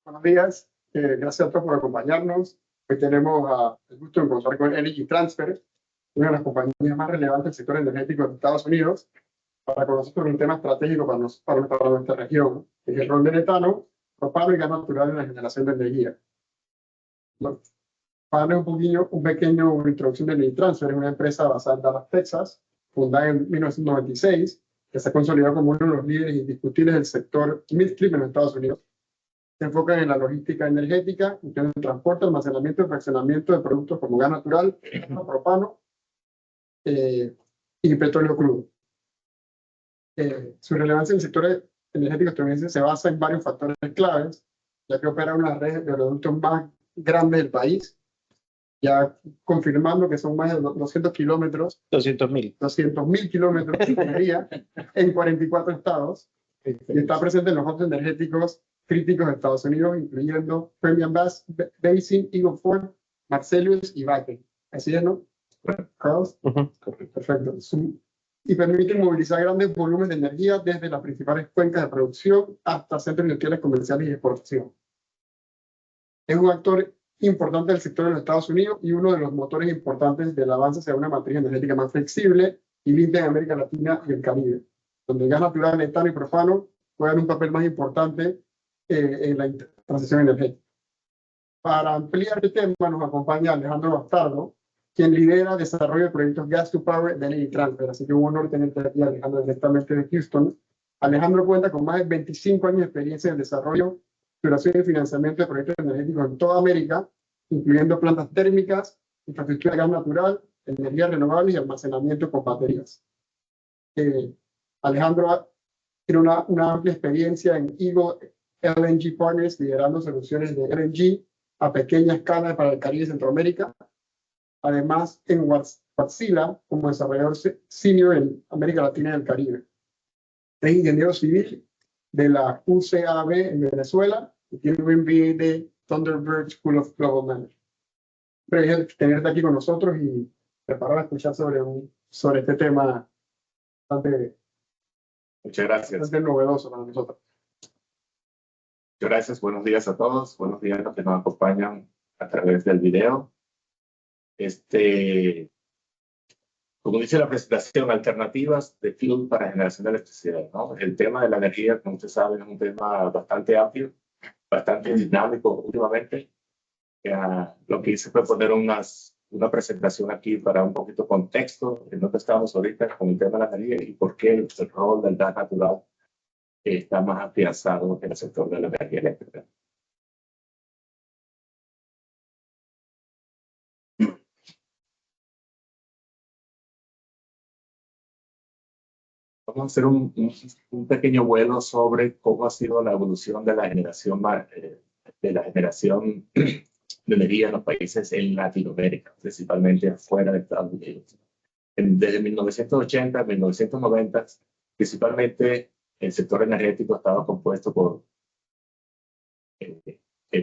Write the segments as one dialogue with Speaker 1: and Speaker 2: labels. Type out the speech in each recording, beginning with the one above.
Speaker 1: Buenos días, gracias a todos por acompañarnos. Hoy tenemos el gusto de conversar con Energy Transfer, una de las compañías más relevantes del sector energético de Estados Unidos, para conocer sobre un tema estratégico para nuestra región, que es el rol del etano, propano y gas natural en la generación de energía. Bueno, para darles un pequeño introducción de Energy Transfer, es una empresa basada en Dallas, Texas, fundada en 1996, que se ha consolidado como uno de los líderes indiscutibles del sector midstream en los Estados Unidos. Se enfocan en la logística energética, en el transporte, almacenamiento y fraccionamiento de productos como gas natural, propano y petróleo crudo. Su relevancia en el sector energético estadounidense se basa en varios factores claves, ya que opera una red de oleoductos más grande del país, ya confirmando que son más de 200 kilómetros. 200.000 kilómetros de minería en 44 estados, y está presente en los hubs energéticos críticos de Estados Unidos, incluyendo Permian Basin, Eagle Ford, Marcellus y Bakken. Así es, ¿no? Carlos. Perfecto. Y permiten movilizar grandes volúmenes de energía desde las principales cuencas de producción hasta centros industriales comerciales y de exportación. Es un actor importante del sector de los Estados Unidos y uno de los motores importantes del avance hacia una matriz energética más flexible y limpia en América Latina y el Caribe, donde el gas natural, etano y propano juegan un papel más importante en la transición energética. Para ampliar el tema nos acompaña Alejandro Bastardo, quien lidera el desarrollo de proyectos Gas to Power de Energy Transfer. Así que un honor tenerte aquí, Alejandro, directamente de Houston. Alejandro cuenta con más de 25 años de experiencia en el desarrollo, exploración y financiamiento de proyectos energéticos en toda América, incluyendo plantas térmicas, infraestructura de gas natural, energías renovables y almacenamiento con baterías. Alejandro tiene una amplia experiencia en Eagle LNG Partners, liderando soluciones de LNG a pequeña escala para el Caribe y Centroamérica. Además, en Wärtsilä, como desarrollador senior en América Latina y el Caribe. Es ingeniero civil de la UCAB en Venezuela y tiene un MBA de Thunderbird School of Global Management. Pero tenerte aquí con nosotros y preparado a escuchar sobre este tema bastante,
Speaker 2: muchas gracias.
Speaker 1: Bastante novedoso para nosotros.
Speaker 2: Muchas gracias. Buenos días a todos. Buenos días a los que nos acompañan a través del video. Como dice la presentación, alternativas de fuel para generación de electricidad, ¿no? El tema de la energía, como ustedes saben, es un tema bastante amplio, bastante dinámico últimamente. Lo que hice fue poner una presentación aquí para un poquito contexto en dónde estamos ahorita con el tema de la energía y por qué el rol del gas natural está más afianzado en el sector de la energía eléctrica. Vamos a hacer un pequeño vuelo sobre cómo ha sido la evolución de la generación de energía en los países en Latinoamérica, principalmente afuera de Estados Unidos. Desde 1980 a 1990, principalmente el sector energético estaba compuesto por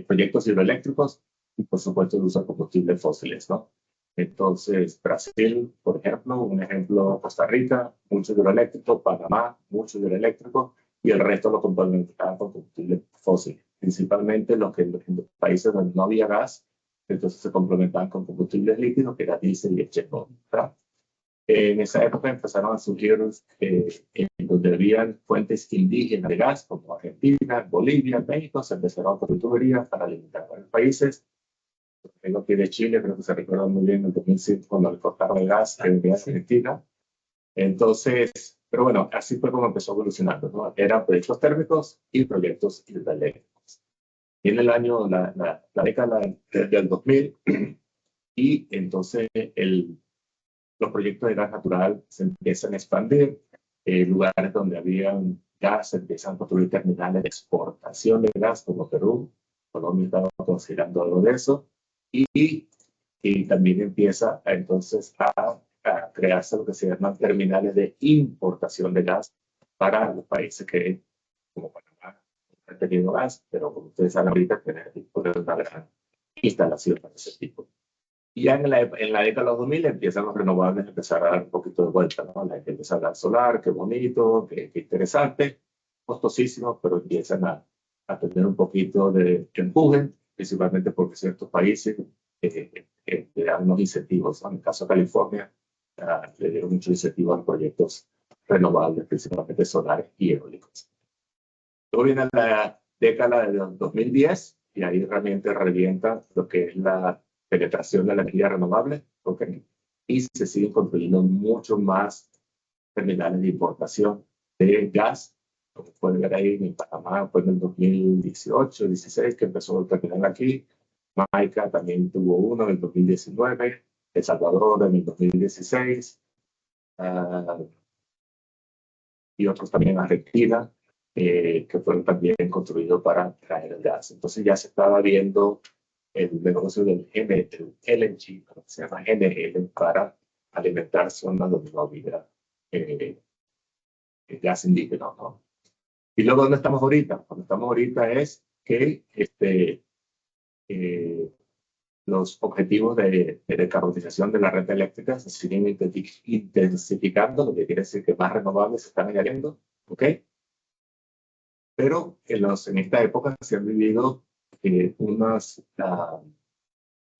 Speaker 2: proyectos hidroeléctricos y, por supuesto, el uso de combustibles fósiles, ¿no? Entonces, Brasil, por ejemplo, un ejemplo, Costa Rica, mucho hidroeléctrico, Panamá, mucho hidroeléctrico, y el resto lo complementaban con combustibles fósiles, principalmente en los países donde no había gas, entonces se complementaban con combustibles líquidos, que era diésel y etanol, ¿verdad? En esa época empezaron a surgir en donde habían fuentes indígenas de gas, como Argentina, Bolivia, México, se empezaron a construir tuberías para alimentar a los países. Vengo aquí de Chile, creo que se recuerda muy bien en el 2005 cuando le cortaron el gas que venía de Argentina. Entonces, pero bueno, así fue como empezó evolucionando, ¿no? Eran proyectos térmicos y proyectos hidroeléctricos. Y en el año, la década del 2000, y entonces los proyectos de gas natural se empiezan a expandir, lugares donde habían gas se empiezan a construir terminales de exportación de gas, como Perú, Colombia estaba considerando algo de eso, y también empieza entonces a crearse lo que se llaman terminales de importación de gas para los países que, como Panamá, han tenido gas, pero como ustedes saben ahorita, tienen una gran instalación para ese tipo. Y ya en la década de los 2000 empiezan los renovables a empezar a dar un poquito de vuelta, ¿no? La gente empieza a hablar solar, qué bonito, qué interesante, costosísimo, pero empiezan a a tener un poquito de empuje, principalmente porque ciertos países le dan unos incentivos, ¿no? En el caso de California, le dieron muchos incentivos a proyectos renovables, principalmente solares y eólicos. Luego viene la década de 2010 y ahí realmente revienta lo que es la penetración de la energía renovable, porque y se siguen construyendo mucho más terminales de importación de gas. Como pueden ver ahí en Panamá fue en el 2018, 16 que empezó el terminal aquí. Jamaica también tuvo uno en el 2019, El Salvador en el 2016, y otros también en Argentina, que fueron también construidos para traer el gas. Entonces ya se estaba viendo el negocio del LNG, que se llama NL, para alimentar zonas donde no había gas indígena, ¿no? Y luego, ¿dónde estamos ahorita? Donde estamos ahorita es que los objetivos de decarbonización de la red eléctrica se siguen intensificando, lo que quiere decir que más renovables se están añadiendo, ¿ok? Pero en esta época se han vivido unas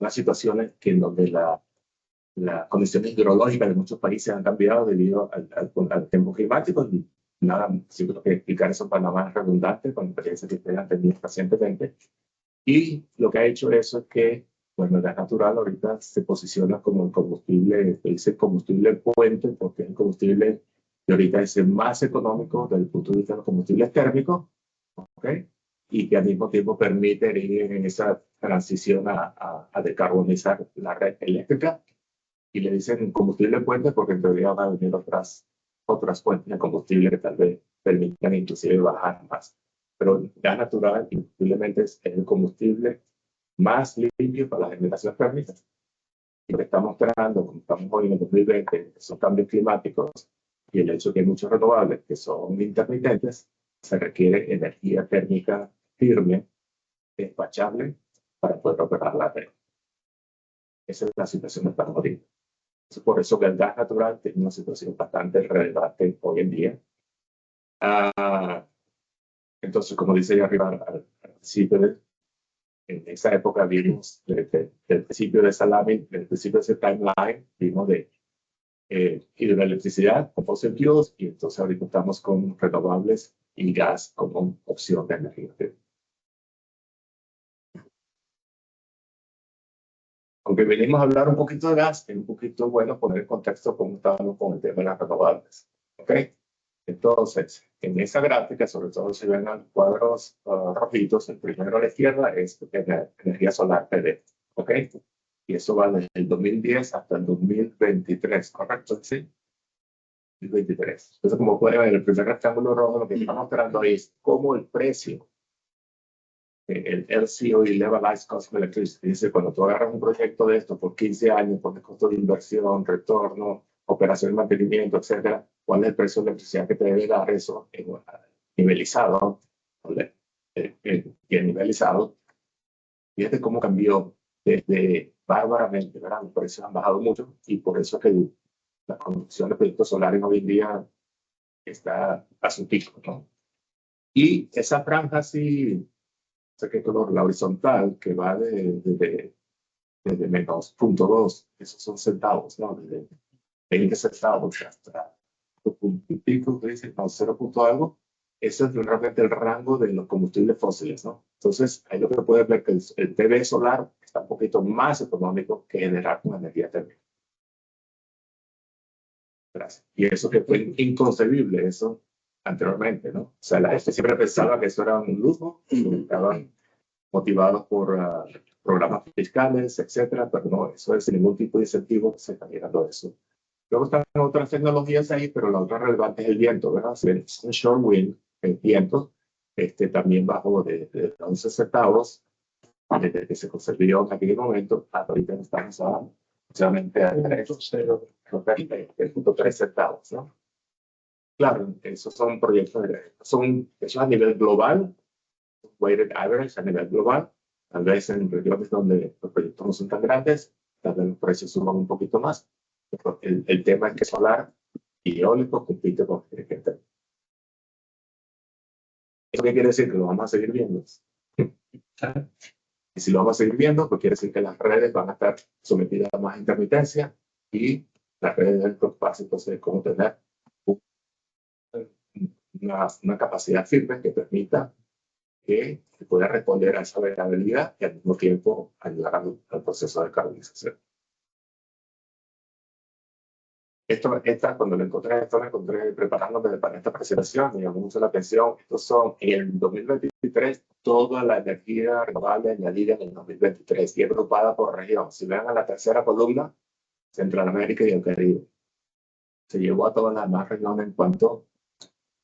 Speaker 2: situaciones que en donde las condiciones hidrológicas de muchos países han cambiado debido al tiempo climático. Y nada, sí creo que explicar eso para nada más redundante con experiencias que ustedes han tenido recientemente. Y lo que ha hecho eso es que, bueno, el gas natural ahorita se posiciona como el combustible, dice combustible puente, porque es el combustible que ahorita es el más económico desde el punto de vista de los combustibles térmicos, ¿ok? Y que al mismo tiempo permite ir en esa transición a decarbonizar la red eléctrica. Y le dicen combustible puente porque en teoría van a venir otras fuentes de combustible que tal vez permitan inclusive bajar más. Pero el gas natural indiscutiblemente es el combustible más limpio para la generación térmica. Y lo que está mostrando, como estamos hoy en el 2020, que son cambios climáticos y el hecho de que hay muchos renovables que son intermitentes, se requiere energía térmica firme, despachable, para poder operar la red. Esa es la situación que estamos ahorita. Es por eso que el gas natural tiene una situación bastante relevante hoy en día. Entonces, como dice ahí arriba, al principio, en esa época vimos, desde el principio de esa lámina, desde el principio de ese timeline, vimos de hidroelectricidad con fossil fuels, y entonces ahorita estamos con renovables y gas como opción de energía. Aunque venimos a hablar un poquito de gas, es un poquito bueno poner en contexto cómo estábamos con el tema de las renovables. ¿Ok? Entonces, en esa gráfica, sobre todo si ven los cuadros rojitos, el primero a la izquierda es energía solar PV. ¿Ok? Y eso va desde el 2010 hasta el 2023, ¿correcto? Sí. 2023. Entonces, como pueden ver, el primer rectángulo rojo lo que está mostrando ahí es cómo el precio, el LCOE, Levelized Cost of Electricity, dice, cuando tú agarras un proyecto de esto por 15 años, pones costo de inversión, retorno, operación y mantenimiento, etcétera, ¿cuál es el precio de electricidad que te debe dar eso nivelizado? Bien nivelizado. Fíjate cómo cambió desde bárbaramente, ¿verdad? Los precios han bajado mucho y por eso es que la construcción de proyectos solares hoy en día está a su pico, ¿no? Y esa franja así, sé qué color, la horizontal, que va desde menos 0.2, esos son centavos, ¿no? Desde 20 centavos hasta punto y pico, que dicen, no, 0 punto algo, eso es realmente el rango de los combustibles fósiles, ¿no? Entonces, ahí lo que puedes ver que el PV solar está un poquito más económico que generar con energía térmica. Gracias. Y eso que fue inconcebible, eso anteriormente, ¿no? O sea, la gente siempre pensaba que eso era un lujo, estaban motivados por programas fiscales, etcétera, pero no, eso es sin ningún tipo de incentivo que se está mirando eso. Luego están otras tecnologías ahí, pero la otra relevante es el viento, ¿verdad? Shore wind, el viento, también bajó de 11 centavos desde que se construyó en aquel momento, hasta ahorita estamos solamente a 3.3 centavos, ¿no? Claro, esos son proyectos, eso a nivel global, weighted average a nivel global. Tal vez en regiones donde los proyectos no son tan grandes, tal vez los precios suban un poquito más. Pero el tema es que solar y eólico compite con gente. ¿Eso qué quiere decir? Que lo vamos a seguir viendo. Y si lo vamos a seguir viendo, pues quiere decir que las redes van a estar sometidas a más intermitencia y las redes deben preocuparse entonces de cómo tener una capacidad firme que permita que pueda responder a esa variabilidad y al mismo tiempo ayudar al proceso de carbonización. Cuando lo encontré preparándome para esta presentación, me llamó mucho la atención. Estos son, en el 2023, toda la energía renovable añadida en el 2023 y agrupada por región. Si ven a la tercera columna, Centroamérica y el Caribe. Se llevó a todas las demás regiones en cuanto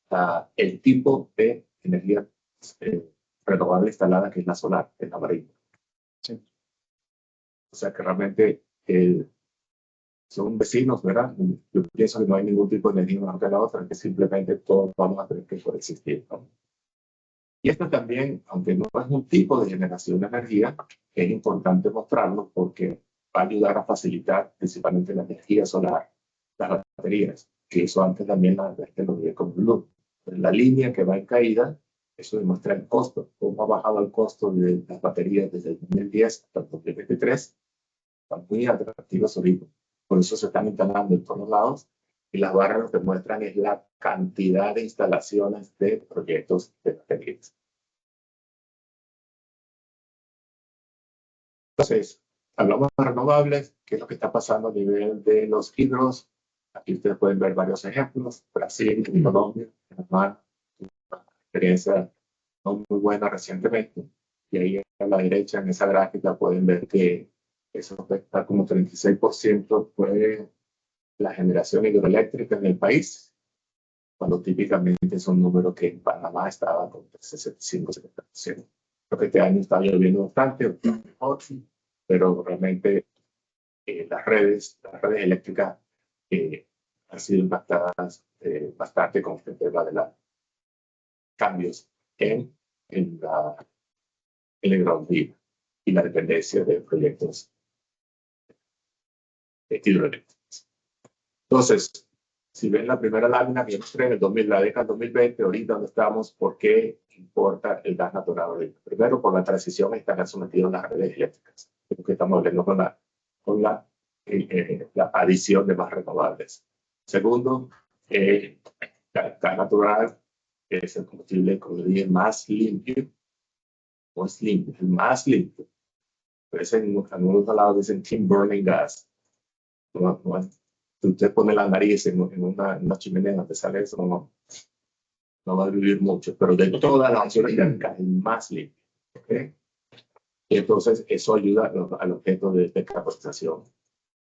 Speaker 2: a el tipo de energía renovable instalada, que es la solar, en amarillo.
Speaker 1: Sí.
Speaker 2: O sea que realmente son vecinos, ¿verdad? Yo pienso que no hay ningún tipo de energía más que la otra, que simplemente todos vamos a tener que coexistir, ¿no? Y esto también, aunque no es un tipo de generación de energía, es importante mostrarlo porque va a ayudar a facilitar principalmente la energía solar, las baterías, que eso antes también lo vi con Blue. La línea que va en caída, eso demuestra el costo, cómo ha bajado el costo de las baterías desde el 2010 hasta el 2023, están muy atractivos ahorita. Por eso se están instalando en todos lados y las barras lo que muestran es la cantidad de instalaciones de proyectos de baterías. Entonces, hablamos de renovables, qué es lo que está pasando a nivel de los hidros. Aquí ustedes pueden ver varios ejemplos. Brasil, Colombia, Panamá, una experiencia no muy buena recientemente. Y ahí a la derecha en esa gráfica pueden ver que eso está como 36% fue la generación hidroeléctrica en el país, cuando típicamente es un número que en Panamá estaba con 65-70%. Creo que este año está lloviendo bastante, pero realmente las redes eléctricas han sido impactadas bastante con este tema de los cambios en la hidrovía y la dependencia de proyectos hidroeléctricos. Entonces, si ven la primera lámina que mostré en el 2000, la década 2020, ahorita donde estamos, ¿por qué importa el gas natural ahorita? Primero, por la transición a estar sometidos a las redes eléctricas, porque estamos hablando con la adición de más renovables. Segundo, el gas natural es el combustible, como dije, más limpio, no es limpio, es el más limpio. Pero en algunos lados dicen team burning gas. No es. Si usted pone la nariz en una chimenea donde sale eso, no va a vivir mucho, pero de todas las opciones térmicas es el más limpio. ¿Okay? Y entonces eso ayuda al objeto de decarbonización.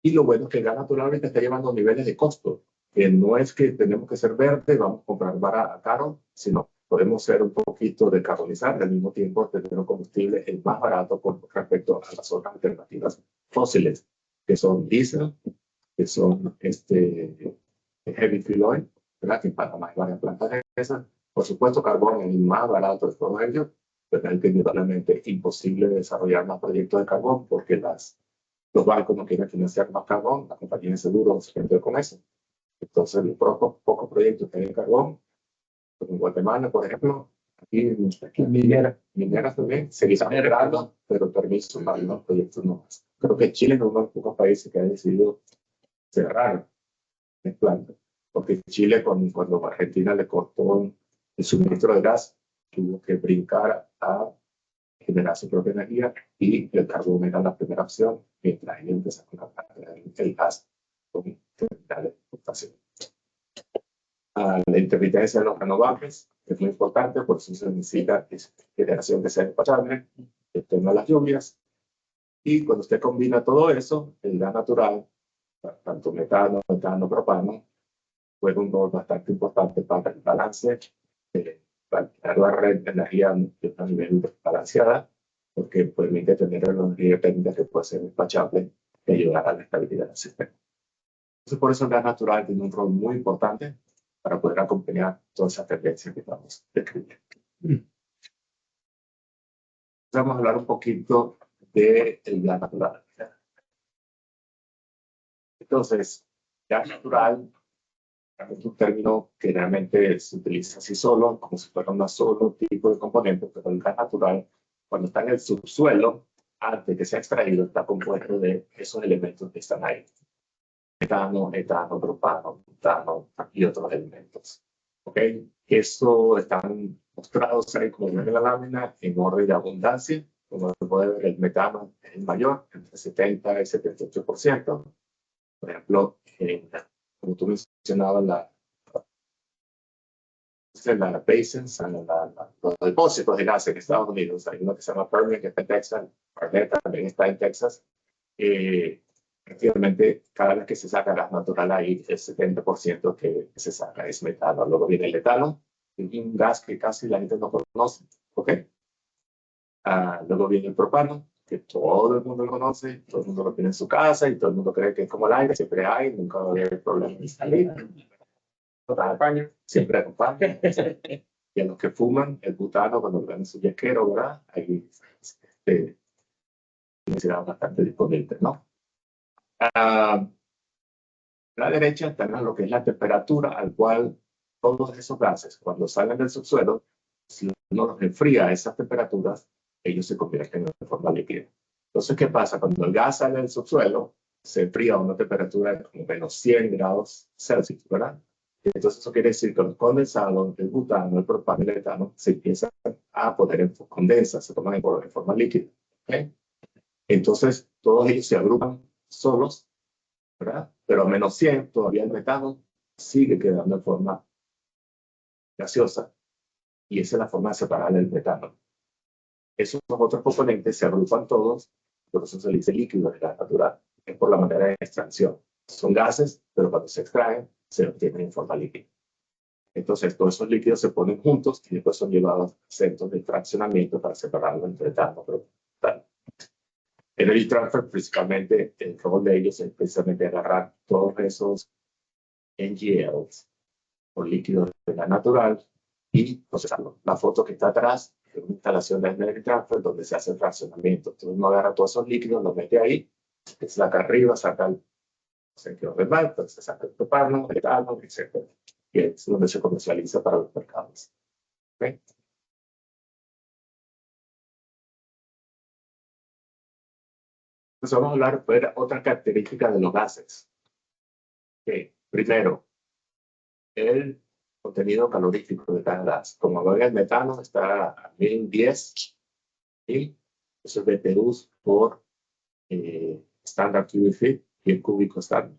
Speaker 2: Y lo bueno es que el gas natural ahorita está llevando niveles de costo, que no es que tenemos que ser verde, vamos a comprar caro, sino podemos ser un poquito decarbonizar y al mismo tiempo tener un combustible el más barato con respecto a las otras alternativas fósiles, que son diésel, que son heavy fuel oil, ¿verdad? Que en Panamá hay varias plantas de esas. Por supuesto, carbón es el más barato de todos ellos, pero es indudablemente imposible desarrollar más proyectos de carbón porque los bancos no quieren financiar más carbón, las compañías de seguros se quedan con eso. Entonces, los pocos proyectos que hay de carbón, como en Guatemala, por ejemplo, aquí mineras también, se están generando, pero permiso para los proyectos no más. Creo que Chile es uno de los pocos países que ha decidido cerrar el planta, porque Chile, cuando Argentina le cortó el suministro de gas, tuvo que brincar a generar su propia energía y el carbón era la primera opción mientras ellos empezaron a el gas con terminales de exportación. La intermitencia de los renovables es muy importante, por eso se necesita generación que sea despachable, el tema de las lluvias, y cuando usted combina todo eso, el gas natural, tanto metano, propano, juega un rol bastante importante para el balance, para crear la red de energía a nivel balanceada, porque permite tener una energía técnica que puede ser despachable y ayudar a la estabilidad del sistema. Entonces, por eso el gas natural tiene un rol muy importante para poder acompañar todas esas tendencias que estamos describiendo. Vamos a hablar un poquito del gas natural. Entonces, gas natural, es un término que realmente se utiliza así solo, como si fuera un solo tipo de componente, pero el gas natural, cuando está en el subsuelo, antes de que sea extraído, está compuesto de esos elementos que están ahí. Metano, etano, propano, butano y otros elementos. ¿Ok? Eso están mostrados ahí como ven en la lámina en orden de abundancia. Como se puede ver, el metano es el mayor, entre 70 y 78%. Por ejemplo, como tú mencionabas, la basins, los depósitos de gases en Estados Unidos. Hay uno que se llama Permian, que está en Texas. Barnett también está en Texas. Prácticamente cada vez que se saca gas natural ahí, el 70% que se saca es metano. Luego viene el etano, un gas que casi la gente no conoce. ¿Ok? Luego viene el propano, que todo el mundo lo conoce, todo el mundo lo tiene en su casa y todo el mundo cree que es como el aire, siempre hay, nunca va a haber problema de salir. Acompaña, siempre acompaña. Y a los que fuman el butano cuando lo ven en su yesquero, ¿verdad? Ahí será bastante disponible, ¿no? A la derecha está lo que es la temperatura al cual todos esos gases, cuando salen del subsuelo, si uno los enfría a esas temperaturas, ellos se convierten en forma líquida. Entonces, ¿qué pasa? Cuando el gas sale del subsuelo, se enfría a una temperatura de como menos 100 grados Celsius, ¿verdad? Entonces, eso quiere decir que los condensados, el butano, el propano y el etano se empiezan a poner en condensa, se toman en forma líquida. ¿Okay? Entonces, todos ellos se agrupan solos, ¿verdad? Pero a menos 100, todavía el metano sigue quedando en forma gaseosa y esa es la forma de separar el metano. Esos otros componentes se agrupan todos, por eso se le dice líquido de gas natural. Es por la manera de extracción. Son gases, pero cuando se extraen, se obtienen en forma líquida. Entonces, todos esos líquidos se ponen juntos y después son llevados a centros de fraccionamiento para separarlo entre etano y metano. Energy Transfer, principalmente, el rol de ellos es precisamente agarrar todos esos NGLs o líquidos de gas natural y procesarlo. La foto que está atrás es una instalación de Energy Transfer donde se hace el fraccionamiento. Entonces uno agarra todos esos líquidos, los mete ahí, se saca arriba, saca el sentido del mal, entonces se saca el propano, el etano, etc. Y es donde se comercializa para los mercados. ¿Okay? Entonces vamos a hablar de otra característica de los gases. Okay. Primero, el contenido calorífico de cada gas. Como ven, el metano está a 1010 y eso es BTUs por standard cubic feet y el cúbico estándar.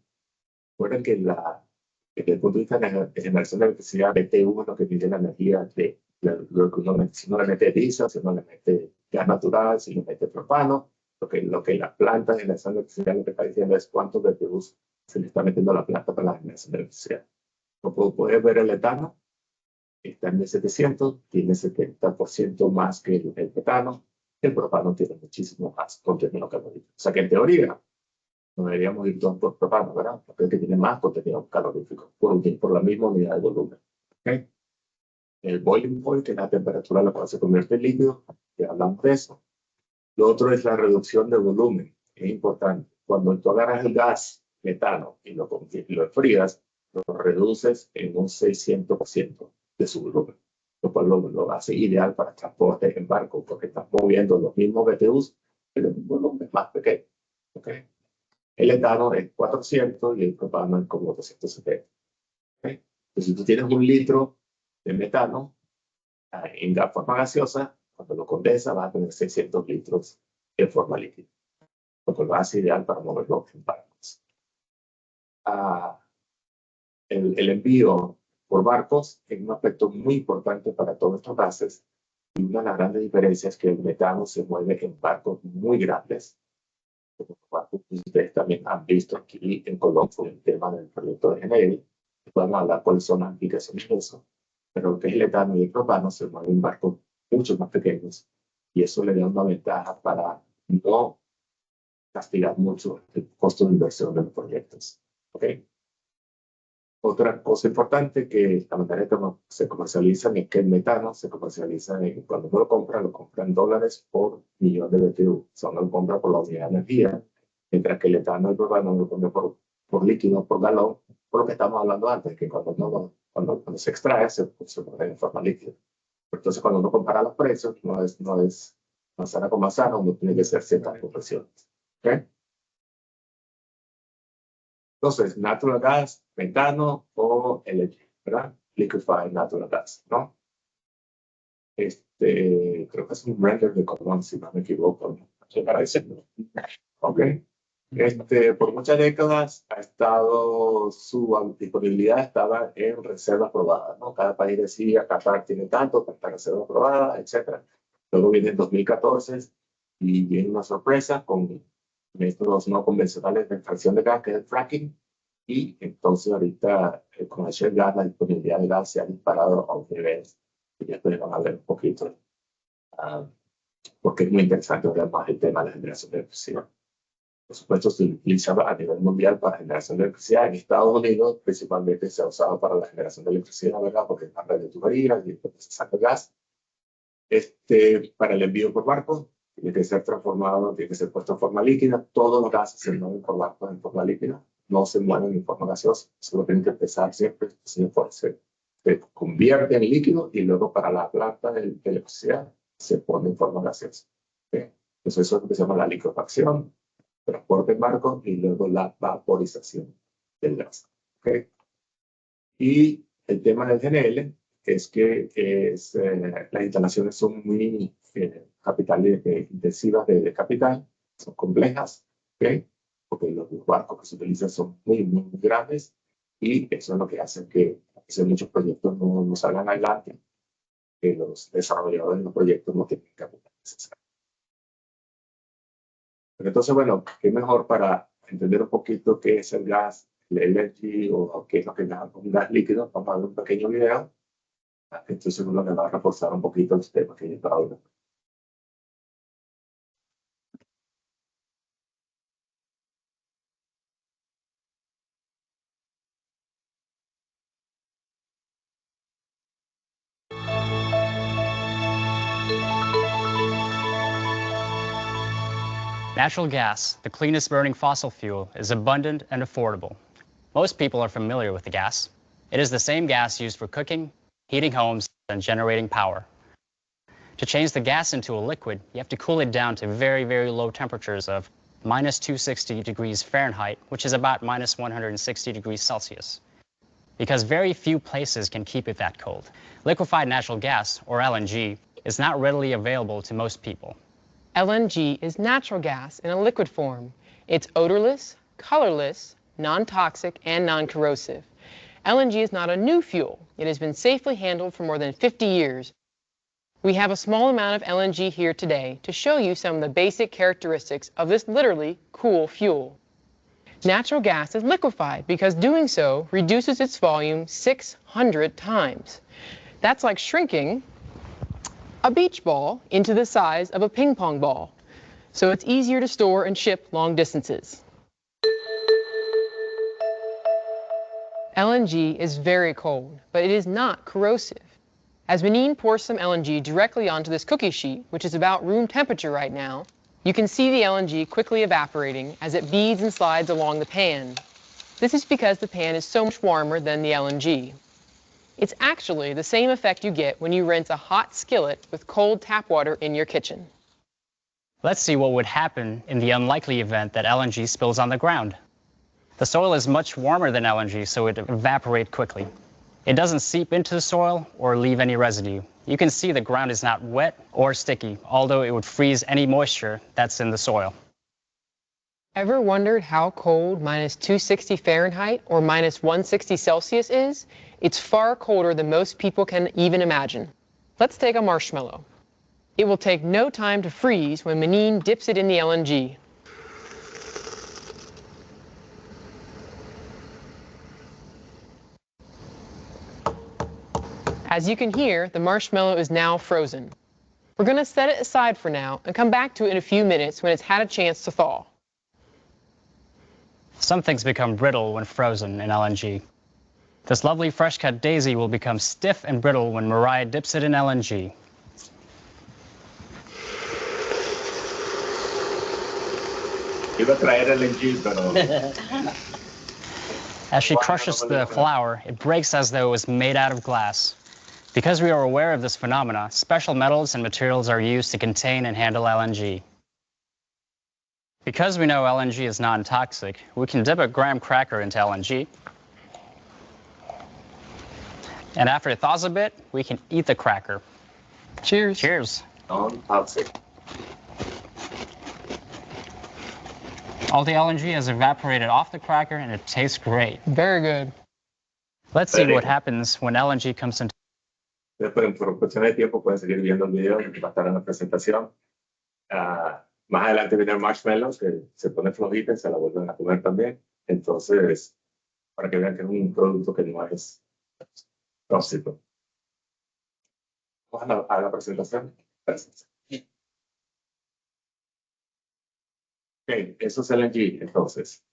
Speaker 2: Recuerden que desde el punto de vista de generación de electricidad, BTU es lo que mide la energía de lo que uno mete. Si uno le mete diésel, si uno le mete gas natural, si le mete propano, lo que la planta de generación de electricidad lo que está diciendo es cuántos BTUs se le está metiendo a la planta para la generación de electricidad. Como puedes ver, el etano está en 1700, tiene 70% más que el metano. El propano tiene muchísimo más contenido calorífico. O sea que en teoría no deberíamos ir todos por propano, ¿verdad? Porque es que tiene más contenido calorífico por la misma unidad de volumen. ¿Okay? El boiling point, que es la temperatura a la cual se convierte en líquido, ya hablamos de eso. Lo otro es la reducción de volumen. Es importante. Cuando tú agarras el gas metano y lo enfrías, lo reduces en un 600% de su volumen, lo cual lo hace ideal para transporte en barco, porque estás moviendo los mismos BTUs, pero en un volumen más pequeño. ¿Okay? El etano es 400 y el propano es como 270. ¿Okay? Entonces, si tú tienes un litro de metano en forma gaseosa, cuando lo condensas vas a tener 600 litros en forma líquida, lo cual va a ser ideal para moverlo en barcos. El envío por barcos es un aspecto muy importante para todos estos gases y una de las grandes diferencias es que el metano se mueve en barcos muy grandes. Ustedes también han visto aquí en Colombia con el tema del proyecto de Genel. Podemos hablar cuáles son las implicaciones de eso, pero lo que es el etano y el propano se mueven en barcos mucho más pequeños y eso le da una ventaja para no castigar mucho el costo de inversión de los proyectos. ¿Okay? Otra cosa importante que la manera que se comercializan es que el metano se comercializa cuando uno lo compra en dólares por millón de BTU. O sea, uno lo compra por la unidad de energía, mientras que el etano y el propano lo compra por líquido, por galón, por lo que estamos hablando antes, que cuando se extrae se pone en forma líquida. Entonces, cuando uno compara los precios, no es manzana con manzana, uno tiene que hacer ciertas conversiones. ¿Okay? Entonces, natural gas, metano o LNG, ¿verdad? Liquefied natural gas, ¿no? Creo que es un render de Colón, si no me equivoco, ¿no? Para decirlo. ¿Ok? Por muchas décadas ha estado, su disponibilidad estaba en reserva aprobada, ¿no? Cada país decía, Qatar tiene tanto, esta reserva aprobada, etc. Luego viene el 2014 y viene una sorpresa con métodos no convencionales de extracción de gas, que es el fracking, y entonces ahorita con el shale gas, la disponibilidad de gas se ha disparado a un nivel que ya podemos hablar un poquito, porque es muy interesante hablar más del tema de la generación de electricidad. Por supuesto, se utiliza a nivel mundial para generación de electricidad. En Estados Unidos, principalmente, se ha usado para la generación de electricidad, ¿verdad? Porque es la red de tuberías y después se saca el gas. Para el envío por barco, tiene que ser transformado, tiene que ser puesto en forma líquida. Todos los gases se mueven por barco en forma líquida, no se mueven en forma gaseosa. Solo tienen que empezar siempre, se convierte en líquido y luego para la planta de electricidad se pone en forma gaseosa. ¿Okay? Entonces, eso es lo que se llama la liquefacción, transporte en barco y luego la vaporización del gas. ¿Okay? Y el tema del GNL es que las instalaciones son muy intensivas de capital, son complejas, ¿okay? Porque los barcos que se utilizan son muy, muy, muy grandes y eso es lo que hace que muchos proyectos no salgan adelante, que los desarrolladores de los proyectos no tienen capital necesario. Pero entonces, bueno, qué mejor para entender un poquito qué es el gas, el LNG o qué es lo que es un gas líquido. Vamos a ver un pequeño video. Entonces, uno me va a reforzar un poquito el tema que yo estaba hablando.
Speaker 3: Natural gas, the cleanest burning fossil fuel, is abundant and affordable. Most people are familiar with the gas. It is the same gas used for cooking, heating homes, and generating power. To change the gas into a liquid, you have to cool it down to very, very low temperatures of minus 260 degrees Fahrenheit, which is about minus 160 degrees Celsius, because very few places can keep it that cold. Liquefied natural gas, or LNG, is not readily available to most people.
Speaker 4: LNG is natural gas in a liquid form. It's odorless, colorless, non-toxic, and non-corrosive. LNG is not a new fuel. It has been safely handled for more than 50 years. We have a small amount of LNG here today to show you some of the basic characteristics of this literally cool fuel. Natural gas is liquefied because doing so reduces its volume 600 times. That's like shrinking a beach ball into the size of a ping pong ball, so it's easier to store and ship long distances. LNG is very cold, but it is not corrosive. As Benin pours some LNG directly onto this cookie sheet, which is about room temperature right now, you can see the LNG quickly evaporating as it beads and slides along the pan. This is because the pan is so much warmer than the LNG. It's actually the same effect you get when you rinse a hot skillet with cold tap water in your kitchen.
Speaker 3: Let's see what would happen in the unlikely event that LNG spills on the ground. The soil is much warmer than LNG, so it evaporates quickly. It doesn't seep into the soil or leave any residue. You can see the ground is not wet or sticky, although it would freeze any moisture that's in the soil.
Speaker 4: Ever wondered how cold minus 260 Fahrenheit or minus 160 Celsius is? It's far colder than most people can even imagine. Let's take a marshmallow. It will take no time to freeze when Benin dips it in the LNG. As you can hear, the marshmallow is now frozen. We're going to set it aside for now and come back to it in a few minutes when it's had a chance to thaw.
Speaker 3: Some things become brittle when frozen in LNG. This lovely fresh-cut daisy will become stiff and brittle when Mariah dips it in LNG.
Speaker 2: Iba a traer LNG, pero...
Speaker 3: As she crushes the flour, it breaks as though it was made out of glass. Because we are aware of this phenomena, special metals and materials are used to contain and handle LNG. Because we know LNG is non-toxic, we can dip a graham cracker into LNG. And after it thaws a bit, we can eat the cracker.
Speaker 4: Cheers.
Speaker 3: Cheers.
Speaker 2: Non-toxic.
Speaker 3: All the LNG has evaporated off the cracker and it tastes great.
Speaker 4: Very good.
Speaker 3: Let's see what happens when LNG comes into.
Speaker 2: Después, por cuestiones de tiempo, pueden seguir viendo el video que va a estar en la presentación. Más adelante viene el marshmallow, que se pone flojita y se la vuelven a comer también. Entonces, para que vean que es un producto que no es tóxico. Vamos a la presentación. Gracias. Ok, eso es LNG, entonces.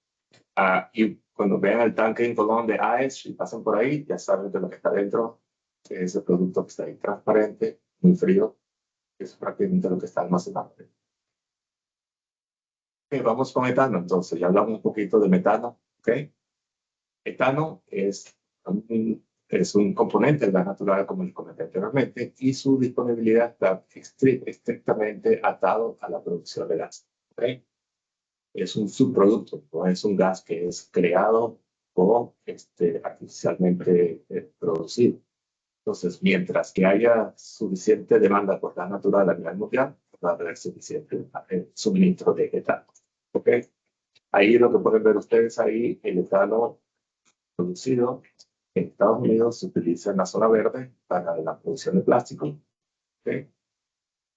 Speaker 2: Y cuando vean el tanque en colón de ICE y pasan por ahí, ya saben de lo que está dentro. Ese producto que está ahí transparente, muy frío, es prácticamente lo que está almacenado. Okay, vamos con etano, entonces ya hablamos un poquito de metano. Okay. Etano es un componente del gas natural, como les comenté anteriormente, y su disponibilidad está estrictamente atado a la producción de gas. Okay. Es un subproducto, no es un gas que es creado o artificialmente producido. Entonces, mientras que haya suficiente demanda por gas natural a nivel mundial, va a haber suficiente suministro de etano. ¿Okay? Ahí lo que pueden ver ustedes ahí, el etano producido en Estados Unidos se utiliza en la zona verde para la producción de plástico. ¿Okay?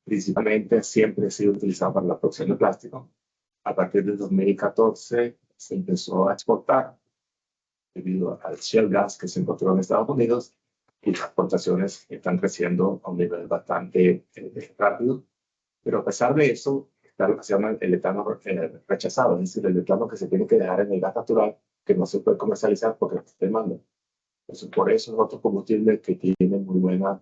Speaker 2: Principalmente siempre ha sido utilizado para la producción de plástico. A partir de 2014 se empezó a exportar debido al shale gas que se encontró en Estados Unidos. Y las exportaciones están creciendo a un nivel bastante rápido, pero a pesar de eso, está lo que se llama el etano rechazado, es decir, el etano que se tiene que dejar en el gas natural, que no se puede comercializar porque no se demanda. Entonces, por eso es otro combustible que tiene muy buena,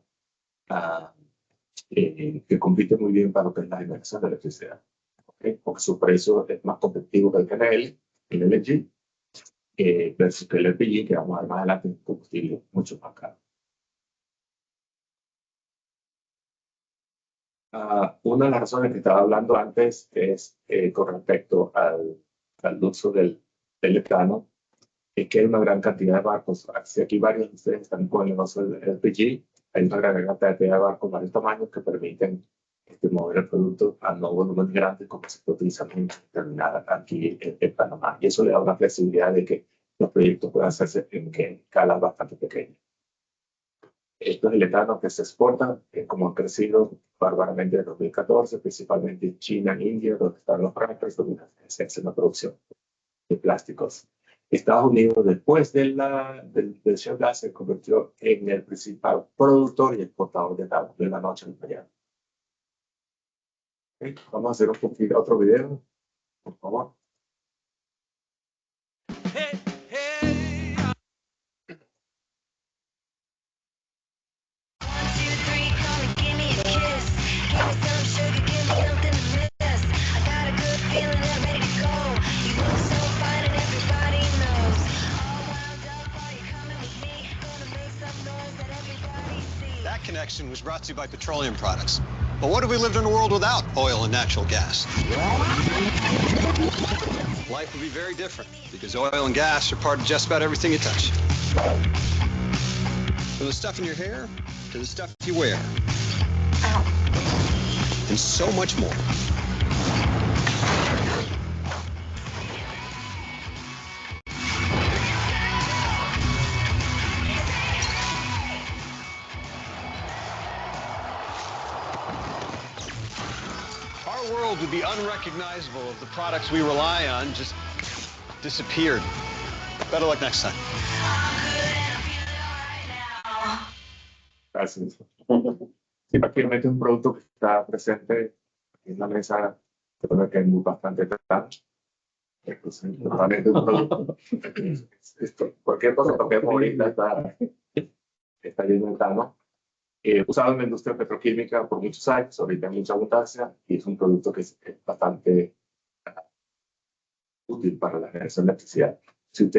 Speaker 2: que compite muy bien para lo que es la generación de electricidad, ¿okay? Porque su precio es más competitivo que el GNL, el LNG, versus que el LPG, que vamos a ver más adelante, es un combustible mucho más caro. Una de las razones que estaba hablando antes es con respecto al uso del etano, es que hay una gran cantidad de barcos. Si aquí varios de ustedes están con el negocio del LPG, hay una gran cantidad de barcos de varios tamaños que permiten mover el producto a no volúmenes grandes como se está utilizando en terminal aquí en Panamá. Y eso le da una flexibilidad de que los proyectos puedan hacerse en escalas bastante pequeñas. Esto es el etano que se exporta, como ha crecido bárbaramente en 2014, principalmente en China e India, donde están los crackers, donde se hace la producción de plásticos. Estados Unidos, después del shale gas, se convirtió en el principal productor y exportador de etano de la noche a la mañana. Okay, vamos a hacer un poquito otro video, por favor.
Speaker 5: That connection was brought to you by petroleum products. But what if we lived in a world without oil and natural gas? Life would be very different because oil and gas are part of just about everything you touch. From the stuff in your hair to the stuff you wear. And so much more. Our world would be unrecognizable if the products we rely on just disappeared. Better luck next time.
Speaker 2: Gracias. Sí, prácticamente es un producto que está presente en la mesa, de que hay bastante etano. Entonces, normalmente un producto, cualquier cosa que toquemos ahorita está lleno de etano. Usado en la industria petroquímica por muchos años, ahorita hay mucha abundancia y es un producto que es bastante útil para la generación de electricidad. si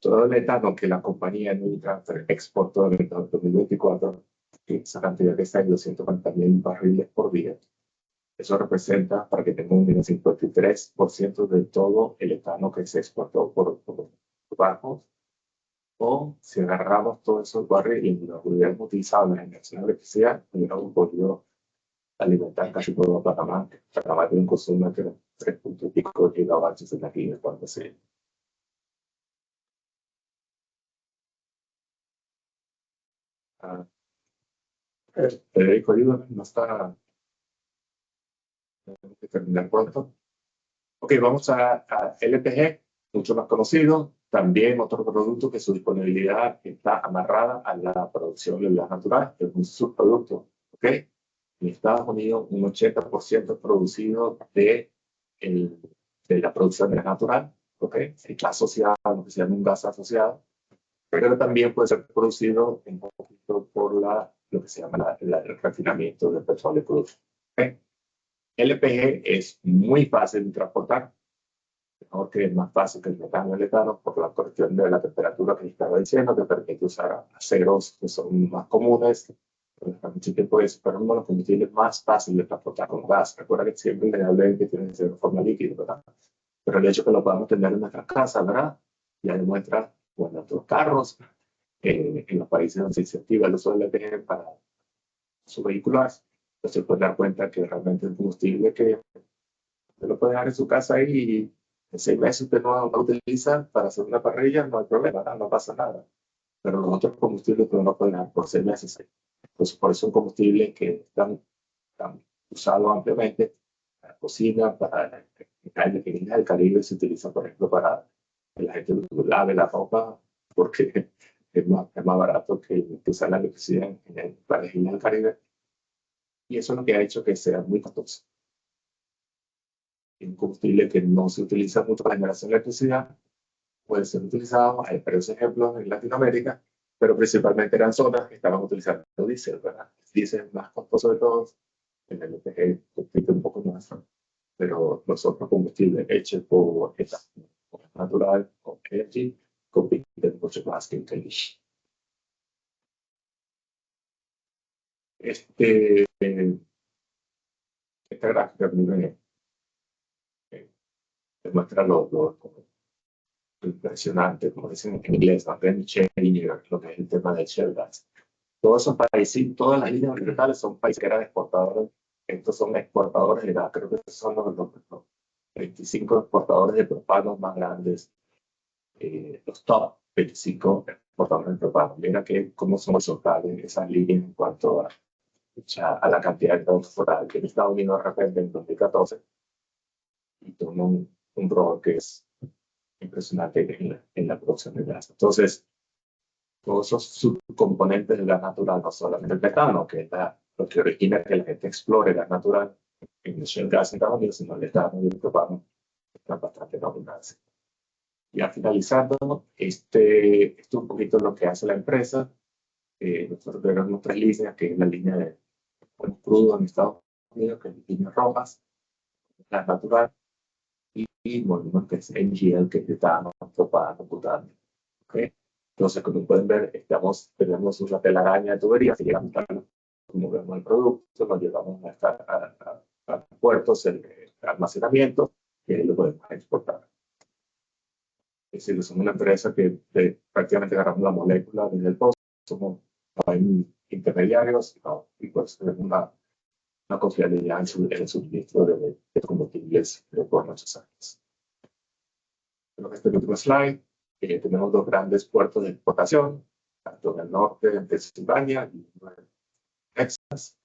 Speaker 2: todo el etano que la compañía Unitransfer exportó en el 2024, que esa cantidad que está en 240.000 barriles por día, eso representa, para que tenga un 53% de todo el etano que se exportó por barcos. O si agarramos todos esos barriles y los hubiéramos utilizado en la generación de electricidad, hubiéramos podido alimentar casi todo Panamá. Panamá tiene un consumo de 3 puntos y pico gigavatios de energía cuando se... Federico, ayúdame, no está... Tenemos que terminar pronto. Ok, vamos a LPG, mucho más conocido. También otro producto que su disponibilidad está amarrada a la producción de gas natural, que es un subproducto. Ok, en Estados Unidos un 80% producido de la producción de gas natural. Ok, está asociado a lo que se llama un gas asociado, pero también puede ser producido un poquito por lo que se llama el refinamiento del petróleo crudo. Okay. LPG es muy fácil de transportar, mejor que es más fácil que el metano y el etano por la cuestión de la temperatura que estaba diciendo, que permite usar aceros que son más comunes, pero uno de los combustibles más fáciles de transportar con gas. Recuerda que siempre le hablé que tiene que ser de forma líquida, ¿verdad? Pero el hecho que lo podamos tener en nuestra casa, ¿verdad? Ya demuestra, o en nuestros carros, en los países donde se incentiva el uso del LPG para sus vehículos, pues se puede dar cuenta que realmente el combustible que se lo puede dejar en su casa ahí y en 6 meses usted no lo utiliza para hacer una parrilla, no hay problema, no pasa nada. Pero los otros combustibles no lo pueden dejar por 6 meses ahí. Entonces, por eso son combustibles que están usados ampliamente para cocina, para en el Caribe se utiliza, por ejemplo, para que la gente lave la ropa, porque es más barato que usar la electricidad para las islas del Caribe. Y eso es lo que ha hecho que sea muy costoso. Un combustible que no se utiliza mucho para la generación de electricidad puede ser utilizado, hay varios ejemplos en Latinoamérica, pero principalmente eran zonas que estaban utilizando diésel, ¿verdad? El diésel más costoso de todos, el LPG compite un poco más, pero los otros combustibles hechos por etanol natural o LNG compiten mucho más que el LNG. Esta gráfica demuestra lo impresionante, como dicen en inglés, lo que es el tema del shale gas. Todos esos países, todas las líneas orientales son países que eran exportadores. Estos son exportadores de gas. Creo que son los 25 exportadores de propano más grandes, los top 25 exportadores de propano. Mira cómo son horizontales esas líneas en cuanto a la cantidad de gas foral que en Estados Unidos de repente en 2014 y toma un rol que es impresionante en la producción de gas. Entonces, todos esos subcomponentes del gas natural, no solamente el metano, que es lo que origina que la gente explore el gas natural en el shale gas en Estados Unidos, sino el etano y el propano, están bastante en abundancia. Ya finalizando, esto es un poquito lo que hace la empresa. Nosotros tenemos 3 líneas, que es la línea de crudo en Estados Unidos, que es la línea rojas, gas natural, y volvemos que es NGL, que es etano, propano, butano. ¿Okay? Entonces, como pueden ver, tenemos una telaraña de tuberías que llegamos a como vemos el producto, nos llevamos a puertos de almacenamiento y ahí lo podemos exportar. Es decir, somos una empresa que prácticamente agarramos la molécula desde el pozo, somos intermediarios y pues tenemos una confiabilidad en el suministro de combustibles por muchos años. En este último slide, tenemos 2 grandes puertos de exportación, tanto en el norte, en Pensilvania, y en Texas.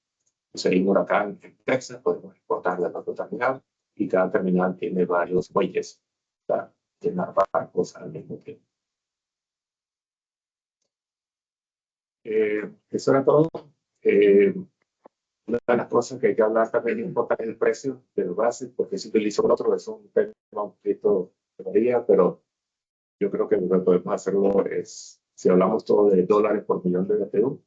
Speaker 2: Si hay un huracán en Texas, podemos exportar de nuestro terminal, y cada terminal tiene varios muelles para llenar barcos al mismo tiempo. Eso era todo. Una de las cosas que hay que hablar también importante es el precio del base, porque se utiliza por otro, es un tema un poquito de varía, pero yo creo que lo que podemos hacerlo es, si hablamos todo de dólares por millón de BTU,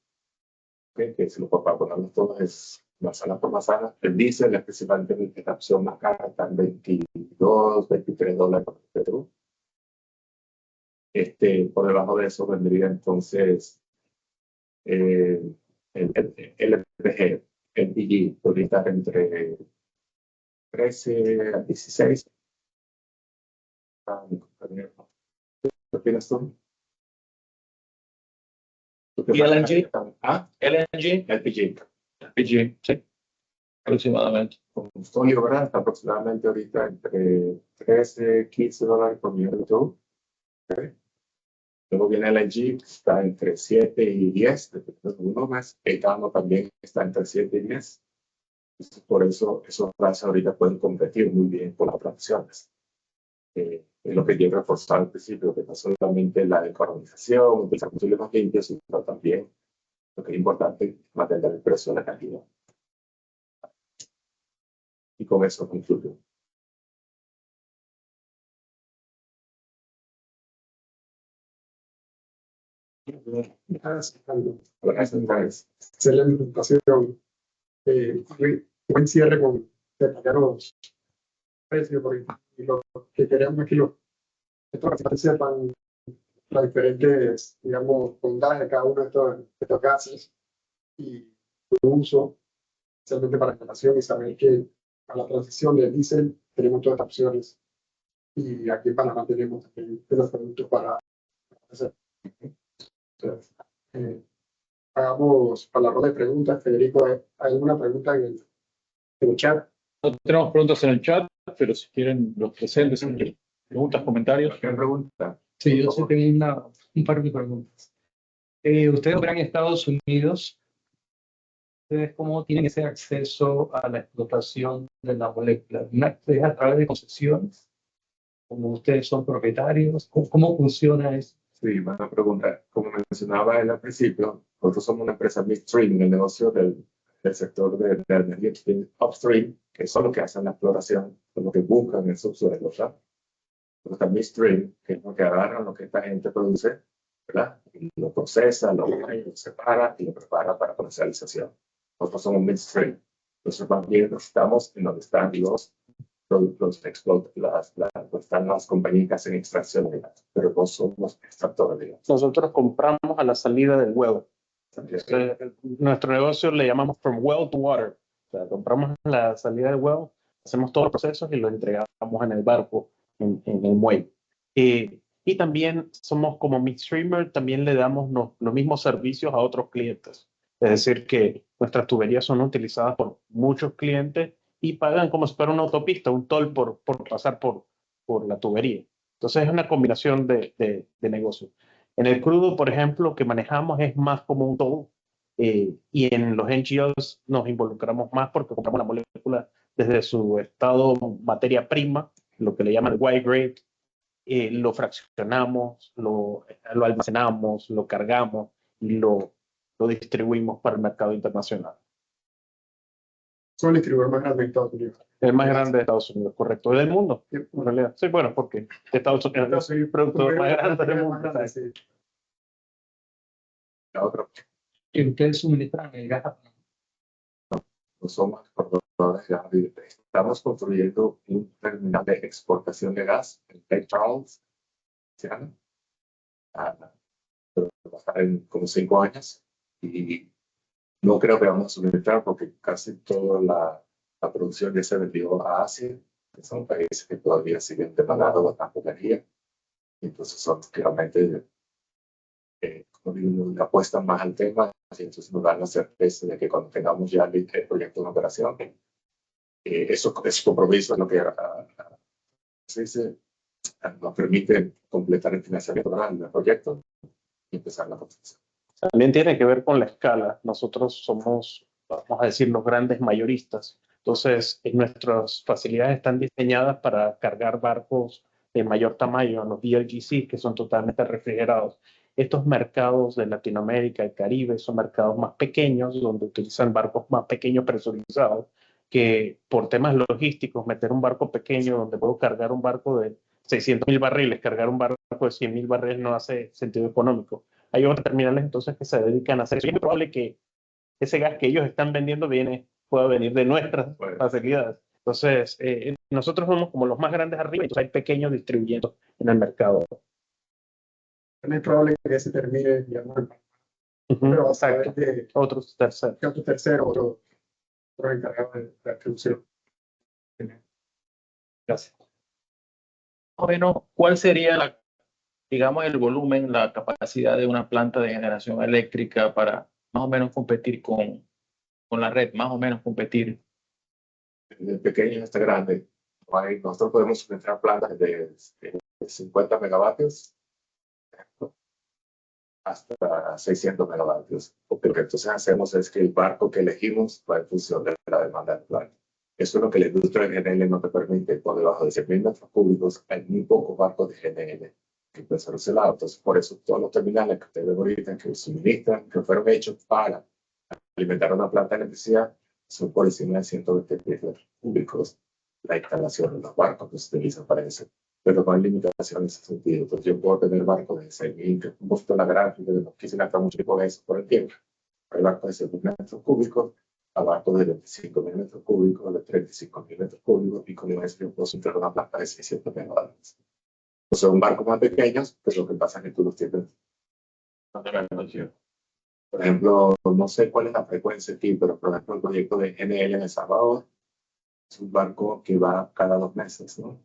Speaker 2: ¿okay? Que si lo ponerlos todos es manzana por manzana. El diésel es principalmente la opción más cara, está en $22, $23 por BTU. Por debajo de eso vendría entonces el LPG, LPG, podría estar entre 13 a 16. ¿Qué opinas tú?
Speaker 6: ¿Y LNG?
Speaker 2: LNG. LPG.
Speaker 6: LPG, sí, aproximadamente.
Speaker 2: Combustible, ¿verdad? Está aproximadamente ahorita entre 13, 15 dólares por millón de todo. Okay. Luego viene LNG, está entre 7 y 10, dependiendo de uno más. Etano también está entre 7 y 10. Entonces, por eso esos gases ahorita pueden competir muy bien con las otras opciones. Es lo que quiero reforzar al principio, que no solamente la decarbonización, utilizar combustibles más limpios, sino también lo que es importante, mantener el precio de la calidad. Y con eso concluyo.
Speaker 1: Gracias, Aldo.
Speaker 2: Gracias.
Speaker 1: Excelente presentación. Buen cierre con detallar los precios, porque y lo que queremos es que los participantes sepan las diferentes, digamos, bondades de cada uno de estos gases y su uso, especialmente para la generación, y saber que a la transición del diésel tenemos todas estas opciones. Y aquí en Panamá tenemos también los productos para hacer. Entonces, hagamos para la ronda de preguntas. Federico, ¿hay alguna pregunta en el chat?
Speaker 6: No tenemos preguntas en el chat, pero si quieren los presentes, preguntas, comentarios.
Speaker 2: ¿Qué pregunta?
Speaker 7: Sí, yo sí tengo un par de preguntas. Ustedes operan en Estados Unidos. ¿Ustedes cómo tienen ese acceso a la explotación de la molécula? ¿Es a través de concesiones? ¿Como ustedes son propietarios? ¿Cómo funciona eso?
Speaker 2: Sí, buena pregunta. Como mencionaba él al principio, nosotros somos una empresa midstream en el negocio del sector de energía upstream, que son los que hacen la exploración, son los que buscan el subsuelo, ¿verdad? Pero está midstream, que es lo que agarran lo que esta gente produce, ¿verdad? Y lo procesa, lo separa y lo prepara para comercialización. Nosotros somos midstream. Nosotros también estamos en donde están los están las compañías que hacen extracción de gas, pero no somos extractores de gas.
Speaker 8: Nosotros compramos a la salida del well. Nuestro negocio le llamamos from well to water. O sea, compramos a la salida del well, hacemos todos los procesos y lo entregamos en el barco, en el muelle. Y también somos como midstreamer, también le damos los mismos servicios a otros clientes. Es decir, que nuestras tuberías son utilizadas por muchos clientes y pagan como si fuera una autopista, un toll por pasar por la tubería. Entonces es una combinación de negocios. En el crudo, por ejemplo, que manejamos es más como un toll, y en los NGLs nos involucramos más porque compramos la molécula desde su estado materia prima, lo que le llaman white grade, lo fraccionamos, lo almacenamos, lo cargamos y lo distribuimos para el mercado internacional.
Speaker 1: Son el distribuidor más grande de Estados Unidos.
Speaker 8: El más grande de Estados Unidos, correcto. Del mundo,
Speaker 1: Sí,
Speaker 8: en realidad. Sí, bueno, porque de Estados Unidos es el producto más grande del mundo.
Speaker 1: Sí.
Speaker 2: La otra,
Speaker 7: ¿Y ustedes suministran el gas a Panamá?
Speaker 2: no somos exportadores de gas directo. Estamos construyendo un terminal de exportación de gas en Lake Charles, Luisiana. Pero va a estar en como 5 años y no creo que vamos a suministrar porque casi toda la producción ya se vendió a Asia, que son países que todavía siguen demandando bastante energía. Entonces son realmente apuestan más al tema y entonces nos dan la certeza de que cuando tengamos ya el proyecto en operación, ese compromiso es lo que nos permite completar el financiamiento del proyecto y empezar la construcción.
Speaker 8: También tiene que ver con la escala. Nosotros somos, vamos a decir, los grandes mayoristas. Entonces, nuestras facilidades están diseñadas para cargar barcos de mayor tamaño, los VLGC, que son totalmente refrigerados. Estos mercados de Latinoamérica y Caribe son mercados más pequeños, donde utilizan barcos más pequeños presurizados, que por temas logísticos, meter un barco pequeño donde puedo cargar un barco de 600,000 barriles, cargar un barco de 100,000 barriles no hace sentido económico. Hay otros terminales entonces que se dedican a hacer eso. Y es muy probable que ese gas que ellos están vendiendo pueda venir de nuestras facilidades. Entonces, nosotros somos como los más grandes arriba, y entonces hay pequeños distribuyendo en el mercado.
Speaker 1: no es probable que se termine, digamos,
Speaker 8: Ujú,
Speaker 1: pero va a saber
Speaker 8: exacto.
Speaker 1: de
Speaker 8: Otros terceros.
Speaker 1: que otro tercero, otro encargado de la distribución.
Speaker 6: Gracias.
Speaker 9: Más o menos, ¿cuál sería digamos, el volumen, la capacidad de una planta de generación eléctrica para más o menos competir con la red, más o menos competir?
Speaker 2: De pequeño hasta grande. Nosotros podemos suministrar plantas de 50 megavatios hasta 600 megavatios. Porque lo que entonces hacemos es que el barco que elegimos va en función de la demanda del planta. Eso es lo que la industria de GNL no te permite. Por debajo de 100.000 metros cúbicos hay muy pocos barcos de GNL que pueden ser oscilados. Entonces, por eso todos los terminales que ustedes ven ahorita, que suministran, que fueron hechos para alimentar una planta de electricidad, son por encima de 120 metros cúbicos la instalación de los barcos que se utilizan para eso. Pero no hay limitación en ese sentido. Entonces, yo puedo tener barcos de 6.000, que es un poquito la gráfica, no quise gastar mucho tiempo en eso por el tiempo. Hay barcos de 6.000 metros cúbicos, a barcos de 25.000 metros cúbicos, de 35.000 metros cúbicos, y con eso yo puedo suministrar una planta de 600 megavatios. O sea, un barco más pequeños, pero lo que pasa es que tú los tienes. Por ejemplo, no sé cuál es la frecuencia aquí, pero por ejemplo, el proyecto de GNL en El Salvador es un barco que va cada 2 meses, ¿no?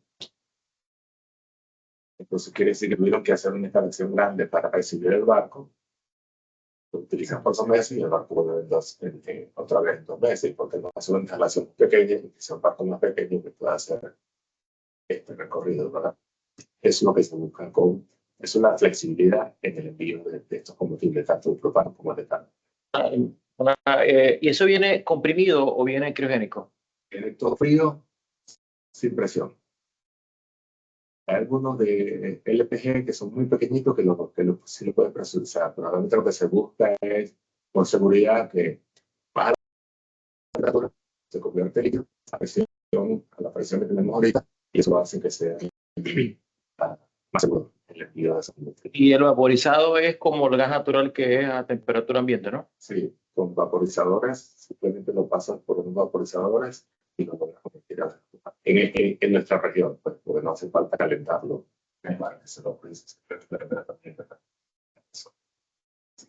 Speaker 2: Entonces quiere decir que tuvieron que hacer una instalación grande para recibir el barco. Lo utilizan por 2 meses y el barco vuelve otra vez en 2 meses, porque no hace una instalación pequeña y es un barco más pequeño que pueda hacer este recorrido, ¿verdad? Eso es lo que se busca es una flexibilidad en el envío de estos combustibles, tanto de propano como de etano.
Speaker 9: ¿Y eso viene comprimido o viene criogénico?
Speaker 2: Viene todo frío, sin presión. Hay algunos de LPG que son muy pequeñitos que sí lo pueden presurizar, pero realmente lo que se busca es, por seguridad, que baja la temperatura, se convierte en líquido a la presión que tenemos ahorita, y eso hace que sea más seguro el envío de esa combustible.
Speaker 9: Y el vaporizado es como el gas natural que es a temperatura ambiente, ¿no?
Speaker 2: Sí, con vaporizadores, simplemente lo pasas por unos vaporizadores y lo logras convertir en nuestra región, pues, porque no hace falta calentarlo para que se lo precise.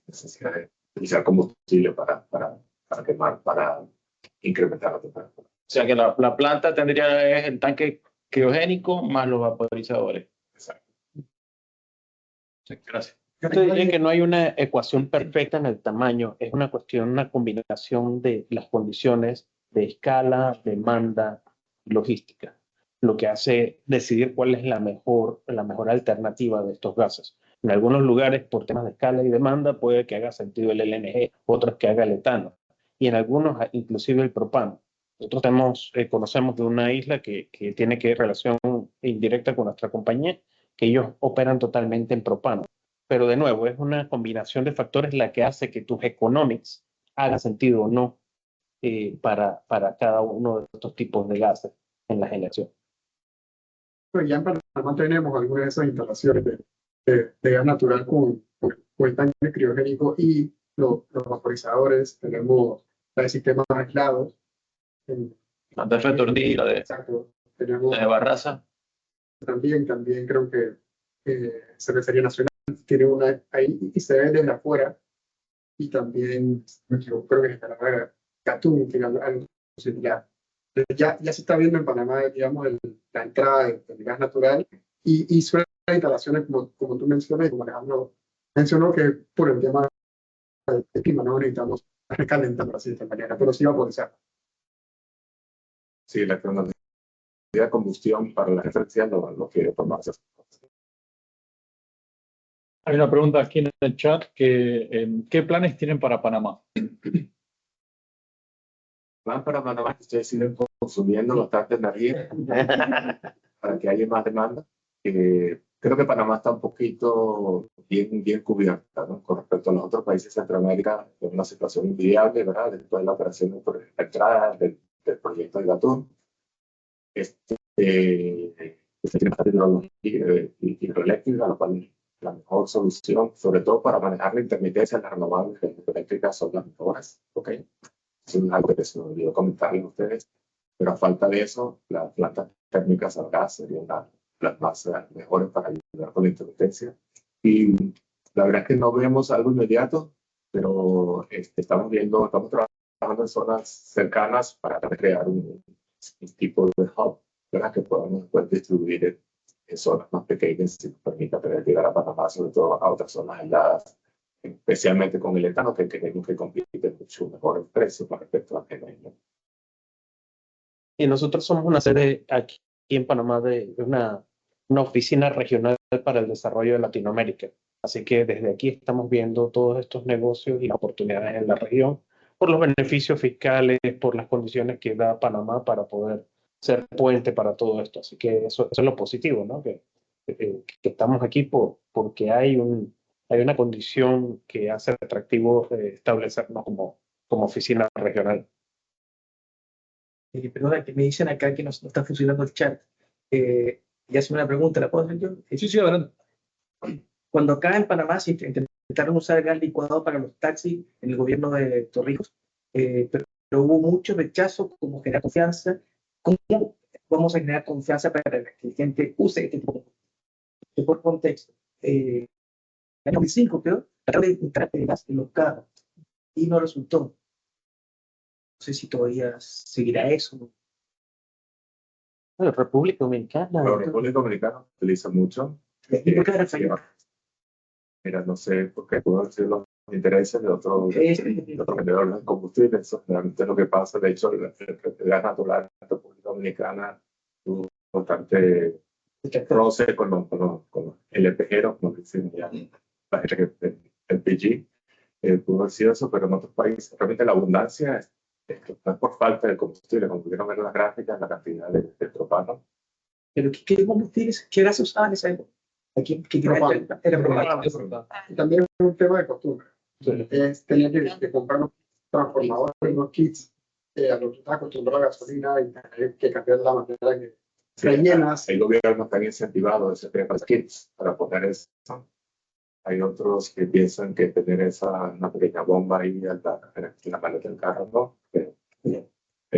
Speaker 2: Necesidad de utilizar combustible para quemar, para incrementar la temperatura.
Speaker 9: O sea que la planta tendría el tanque criogénico más los vaporizadores.
Speaker 2: Exacto.
Speaker 9: Sí, gracias.
Speaker 8: Yo diría que no hay una ecuación perfecta en el tamaño, es una cuestión, una combinación de las condiciones de escala, demanda, logística, lo que hace decidir cuál es la mejor alternativa de estos gases. En algunos lugares, por temas de escala y demanda, puede que haga sentido el LNG, otros que haga el etano, y en algunos inclusive el propano. Nosotros conocemos de una isla que tiene relación indirecta con nuestra compañía, que ellos operan totalmente en propano. Pero de nuevo, es una combinación de factores la que hace que tus economics haga sentido o no para cada uno de estos tipos de gases en la generación.
Speaker 1: Pues ya en Panamá tenemos algunas de esas instalaciones de gas natural con el tanque criogénico y los vaporizadores. Tenemos la de sistemas aislados.
Speaker 9: La de Retordí, la
Speaker 1: Exacto. Tenemos
Speaker 9: de Barraza.
Speaker 1: también creo que Cervecería Nacional tiene una ahí y se ve desde afuera. Y también, yo creo que está Catún tiene algo similar. Ya se está viendo en Panamá, digamos, la entrada del gas natural y suelen las instalaciones, como tú mencionas, como Alejandro mencionó, que por el tema del clima no necesitamos recalentar así de esta manera, pero sí vaporizar.
Speaker 2: Sí, la tecnología de combustión para la electricidad no quiere tomarse.
Speaker 6: Hay una pregunta aquí en el chat ¿qué planes tienen para Panamá?
Speaker 2: Plan para Panamá que ustedes siguen consumiendo bastante energía para que haya más demanda. Creo que Panamá está un poquito bien cubierta, ¿no? Con respecto a los otros países de Centroamérica, en una situación inviable, ¿verdad? Después de la operación de la entrada del proyecto de Gatún. Tiene bastante hidroeléctrica, lo cual la mejor solución, sobre todo para manejar la intermitencia de las renovables eléctricas, son las mejores, ¿ok? Eso es algo que se me olvidó comentarles a ustedes, pero a falta de eso, las plantas térmicas al gas serían las más mejores para ayudar con la intermitencia. Y la verdad es que no vemos algo inmediato, pero estamos trabajando en zonas cercanas para crear un tipo de hub, ¿verdad? Que podamos después distribuir en zonas más pequeñas y nos permita poder llegar a Panamá, sobre todo a otras zonas aisladas, especialmente con el etano, que queremos que compite mucho mejor el precio con respecto a Argentina.
Speaker 8: Y nosotros somos una sede aquí en Panamá de una oficina regional para el desarrollo de Latinoamérica. Así que desde aquí estamos viendo todos estos negocios y las oportunidades en la región por los beneficios fiscales, por las condiciones que da Panamá para poder ser puente para todo esto. Así que eso es lo positivo, ¿no? Que estamos aquí porque hay una condición que hace atractivo establecernos como oficina regional.
Speaker 10: Perdona, que me dicen acá que no está funcionando el chat. Y hacen una pregunta, ¿la puedo hacer yo?
Speaker 6: Sí, adelante.
Speaker 10: Cuando acá en Panamá se intentaron usar gas licuado para los taxis en el gobierno de Torrijos, pero hubo mucho rechazo, como generar confianza. ¿Cómo vamos a generar confianza para que la gente use este tipo de cosas? Por contexto, en el año 2005, creo, trataron de instalar gas en los carros y no resultó. No sé si todavía seguirá eso.
Speaker 8: Bueno, República Dominicana.
Speaker 2: La República Dominicana utiliza mucho.
Speaker 10: ¿Por qué era fallado?
Speaker 2: Mira, no sé por qué puedo decir los intereses de otros vendedores de combustible. Eso realmente es lo que pasa. De hecho, el gas natural en la República Dominicana tuvo bastante roce con los LPG, como dicen ya la gente que LPG. Pudo haber sido eso, pero en otros países realmente la abundancia no es por falta de combustible. Como pudieron ver en las gráficas, la cantidad de propano.
Speaker 10: ¿Pero qué combustibles, qué gas usaban en esa época? Aquí, era propano.
Speaker 1: Y también es un tema de costumbre. Tenía que comprar unos transformadores, unos kits a los que está acostumbrado a gasolina y tener que cambiar la manera que rellenas.
Speaker 2: El gobierno está incentivado ese tema de kits para poner eso. Hay otros que piensan que tener una pequeña bomba ahí en la maleta del carro, ¿no?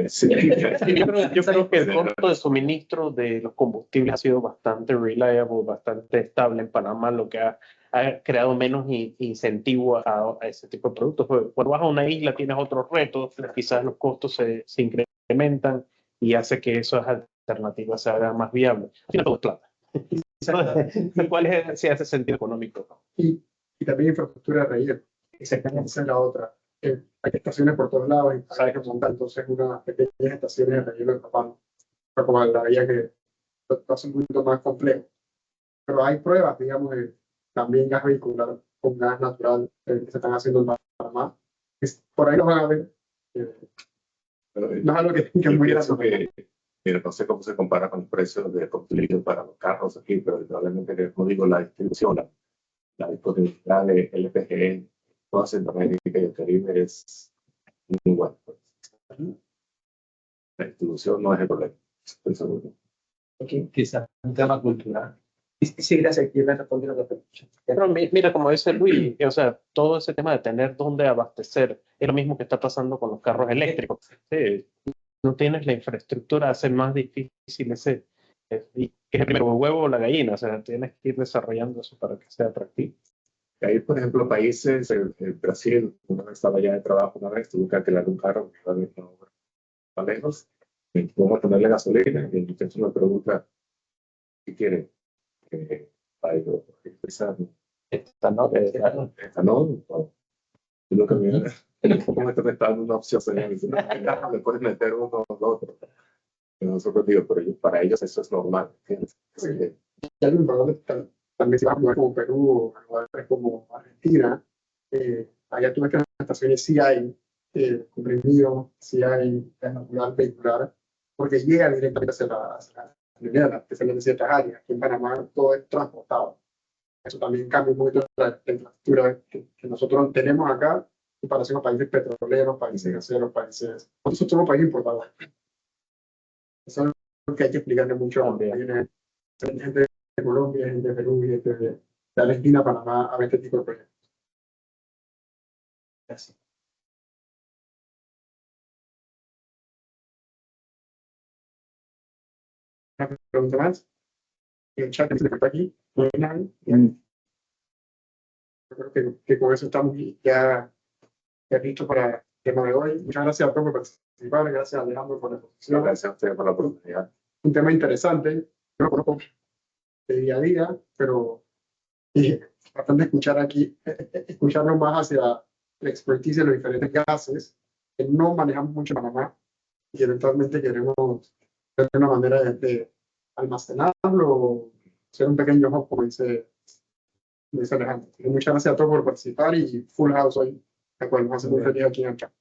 Speaker 2: Sí.
Speaker 8: Yo creo que el costo de suministro de los combustibles ha sido bastante reliable, bastante estable en Panamá, lo que ha creado menos incentivo a ese tipo de productos. Porque cuando vas a una isla tienes otros retos, quizás los costos se incrementan y hace que esas alternativas se hagan más viables. Al final todo es plata. ¿Cuál es si hace sentido económico?
Speaker 1: Y también infraestructura de relleno. Exactamente, esa es la otra. Hay estaciones por todos lados y hay que montar entonces unas pequeñas estaciones de relleno de propano. Como la veía que lo hace un poquito más complejo. Pero hay pruebas, digamos, de también gas vehicular con gas natural que se están haciendo en Panamá. Por ahí lo van a ver. No es algo que
Speaker 2: Yo
Speaker 1: muy
Speaker 2: pienso
Speaker 1: grande.
Speaker 2: mira, no sé cómo se compara con los precios de combustible para los carros aquí, pero probablemente, como digo, la distribución, la disponibilidad de LPG, toda Centroamérica y el Caribe es muy buena. La distribución no es el problema, estoy seguro.
Speaker 7: Quizás un tema cultural.
Speaker 10: Sí, gracias. Yo me respondí lo que
Speaker 8: Pero mira, como dice Luis, o sea, todo ese tema de tener dónde abastecer es lo mismo que está pasando con los carros eléctricos. Sí, no tienes la infraestructura, hace más difícil ese. ¿Qué es el primero, el huevo o la gallina? O sea, tienes que ir desarrollando eso para que sea atractivo.
Speaker 2: Hay, por ejemplo, países, Brasil, una vez estaba allá de trabajo, una vez tuve que alquilar un carro que no está lejos, y vamos a ponerle gasolina, y el muchacho me pregunta, ¿qué quiere? Algo,
Speaker 8: Etanol,
Speaker 2: etanol, no. Y lo que ¿cómo me está dando una opción? Le puedes meter uno o otro. Y nosotros digo, pero para ellos eso es normal.
Speaker 1: Y algo importante también si vas a lugares como Perú o lugares como Argentina, allá tú ves que en las estaciones sí hay comprimido, sí hay gas natural vehicular, porque llega directamente hacia la minera, especialmente en ciertas áreas. Aquí en Panamá todo es transportado. Eso también cambia un poquito la infraestructura que nosotros tenemos acá en comparación a países petroleros, países gaseros, países. Nosotros somos países importadores. Eso es lo que hay que explicarle mucho a gente de Colombia, gente de Perú, gente de Argentina, Panamá, a ver este tipo de proyectos.
Speaker 10: Gracias.
Speaker 1: ¿Una pregunta más? El chat que está aquí, no hay nadie. Yo creo que con eso estamos ya listos para el tema de hoy. Muchas gracias a todos por participar, gracias a Alejandro por la exposición.
Speaker 2: Gracias a ustedes por la oportunidad.
Speaker 1: Un tema interesante, yo lo conozco de día a día, pero bastante escuchar aquí, escucharnos más hacia la expertise de los diferentes gases que no manejamos mucho en Panamá y eventualmente queremos ver una manera de almacenarlo o hacer un pequeño hub, como dice Alejandro. Muchas gracias a todos por participar y full house hoy, la cual nos hace muy feliz aquí en el chat.